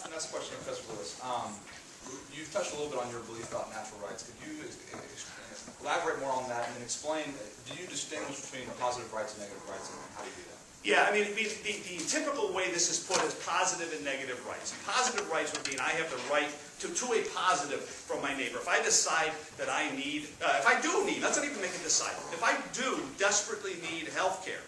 that's the question of Professor Lewis. You've touched a little bit on your belief about natural rights. Could you elaborate more on that and then explain, do you distinguish between positive rights and negative rights, and how do you do that? Yeah, I mean, the typical way this is put is positive and negative rights. And positive rights would mean I have the right to a positive from my neighbor. If I decide that I need, if I do need, let's not even make it decide, if I do desperately need health care,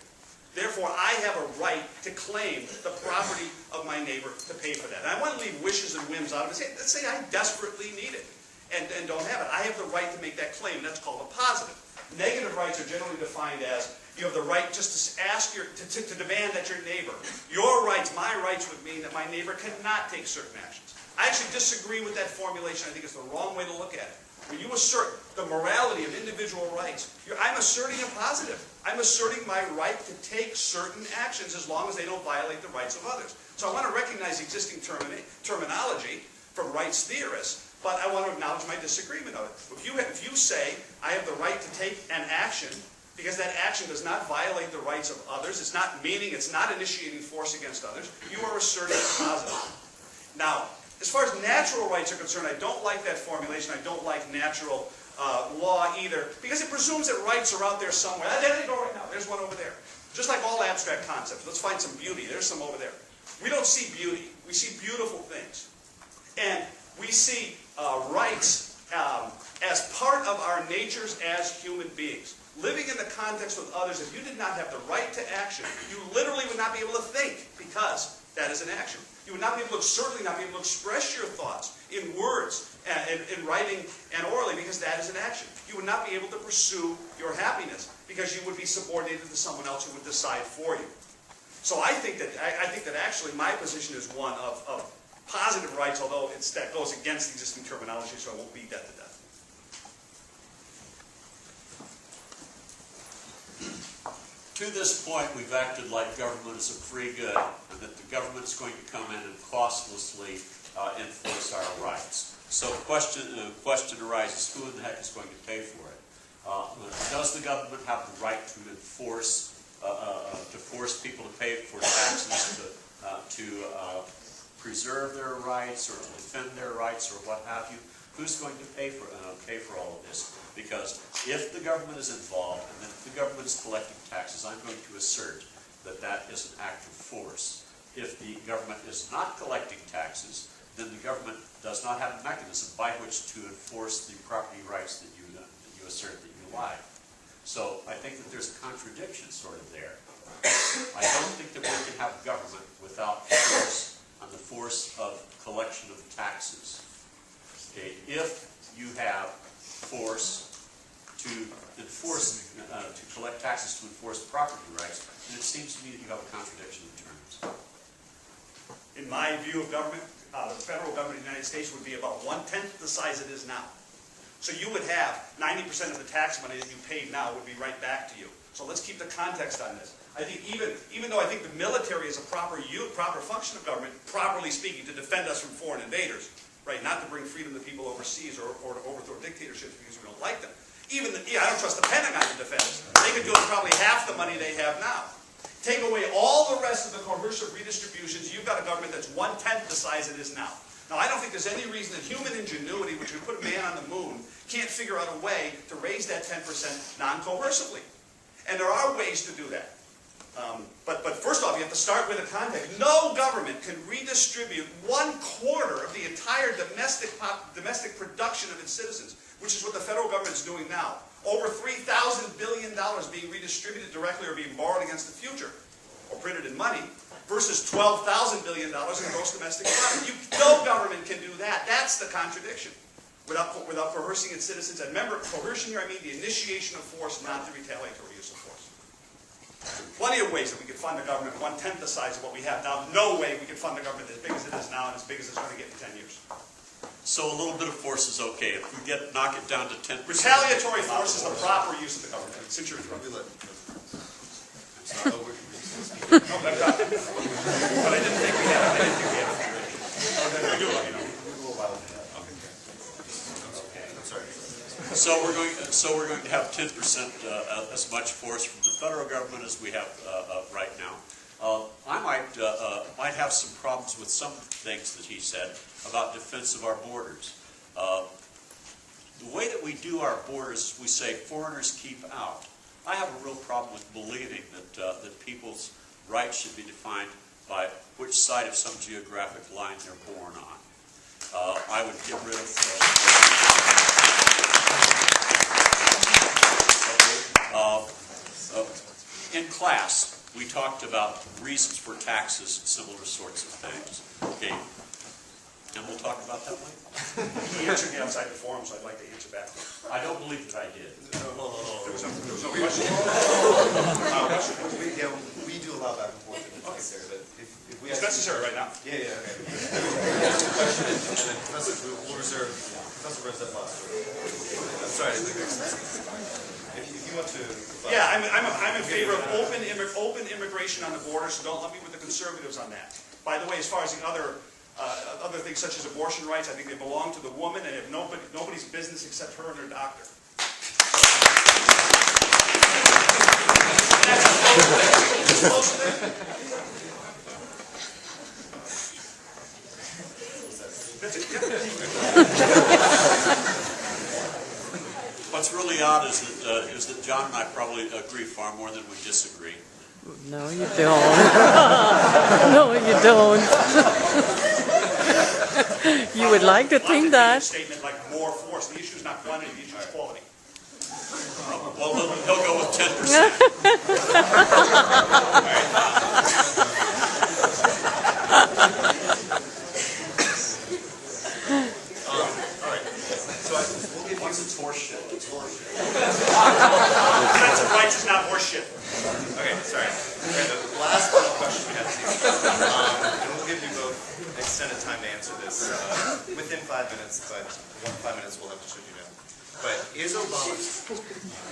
therefore I have a right to claim the property of my neighbor to pay for that. And I want to leave wishes and whims out of it. Let's say I desperately need it and don't have it. I have the right to make that claim. That's called a positive. Negative rights are generally defined as you have the right just to ask to demand that your neighbor, your rights, my rights would mean that my neighbor cannot take certain actions. I actually disagree with that formulation. I think it's the wrong way to look at it. When you assert the morality of individual rights, I'm asserting a positive. I'm asserting my right to take certain actions as long as they don't violate the rights of others. So I want to recognize existing terminology from rights theorists, but I want to acknowledge my disagreement of it. If you say I have the right to take an action because that action does not violate the rights of others, it's not initiating force against others, you are asserting a positive. Now, as far as natural rights are concerned, I don't like that formulation. I don't like natural law either, because it presumes that rights are out there somewhere. There they go right now. There's one over there. Just like all abstract concepts. Let's find some beauty. There's some over there. We don't see beauty. We see beautiful things. And we see rights as part of our natures as human beings. Living in the context with others, if you did not have the right to action, you literally would not be able to think, because that is an action. You would not be able to, certainly not be able to express your thoughts in words, in writing and orally, because that is an action. You would not be able to pursue your happiness, because you would be subordinated to someone else who would decide for you. So I think that actually my position is one of positive rights, although that goes against existing terminology, so I won't beat that to death. To this point, we've acted like government is a free good, and that the government is going to come in and costlessly enforce our rights. So the question arises, who in the heck is going to pay for it? Does the government have the right to enforce, to force people to pay for taxes, to preserve their rights, or to defend their rights, or what have you? Who's going to pay for all of this? Because if the government is involved, and if the government is collecting taxes, I'm going to assert that that is an act of force. If the government is not collecting taxes, then the government does not have a mechanism by which to enforce the property rights that you assert that you like. So I think that there's a contradiction sort of there. I don't think that we can have government without force, on the force of collection of taxes. Okay, if you have force to enforce, to collect taxes to enforce property rights, then it seems to me that you have a contradiction in terms. In my view of government, the federal government of the United States would be about 1/10 the size it is now. So you would have 90% of the tax money that you paid now would be right back to you. So let's keep the context on this. I think even though I think the military is a proper function of government, properly speaking, to defend us from foreign invaders, right? Not to bring freedom to people overseas or to overthrow dictatorships because we don't like them. I don't trust the Pentagon to defend us. They could do it probably half the money they have now. Take away all the rest of the coercive redistributions, you've got a government that's 1/10 the size it is now. Now, I don't think there's any reason that human ingenuity, which would put a man on the moon, can't figure out a way to raise that 10% non-coercively. And there are ways to do that. But first off, you have to start with a context. No government can redistribute 1/4 of the entire domestic production of its citizens, which is what the federal government is doing now. Over $3,000 billion being redistributed directly or being borrowed against the future, or printed in money, versus $12,000 billion in gross domestic product. No government can do that. That's the contradiction. Without coercing its citizens. And remember, coercion here, I mean the initiation of force, not the retaliatory use of force. Plenty of ways that we could fund the government 1/10 the size of what we have now. No way we could fund the government as big as it is now and as big as it's going to get in 10 years. So a little bit of force is okay. If we knock it down to 10%. Retaliatory force is the proper use of the government. Since you're interrupted. It's not over. But I didn't think we had it. We do, you know. So we're going to have 10% as much force from the federal government as we have right now. I might might have some problems with some things that he said about defense of our borders. The way that we do our borders, we say foreigners keep out. I have a real problem with believing that people's rights should be defined by which side of some geographic line they're born on. I would get rid of in class, we talked about reasons for taxes and similar sorts of things. Okay, and we'll talk about that later. He answered me outside the forum, so I'd like to answer back. I don't believe that I did. There was no question. We do allow back and forth in the case there, but if we It's ask. necessary right now. Yeah, okay. Ask a question, and then Professor, we'll reserve, Professor Rosette last. I'm sorry, if you want to. Yeah, I'm in favor of open immigration on the border, so don't let me with the conservatives on that. By the way, as far as the other things such as abortion rights, I think they belong to the woman, and if nobody's business except her and her doctor. That's it. What's really odd is that John and I probably agree far more than we disagree. No, you don't. No, you don't. You would like to think that. Statement like more force. The issue is not quantity, the issue is quality. Well, he'll go with 10%. It's horseshit. Defense of rights is not horseshit. Okay, sorry. Okay, the last final question we have is and we'll give you both extended time to answer this within 5 minutes, but 5 minutes we'll have to shoot you down. But is Obama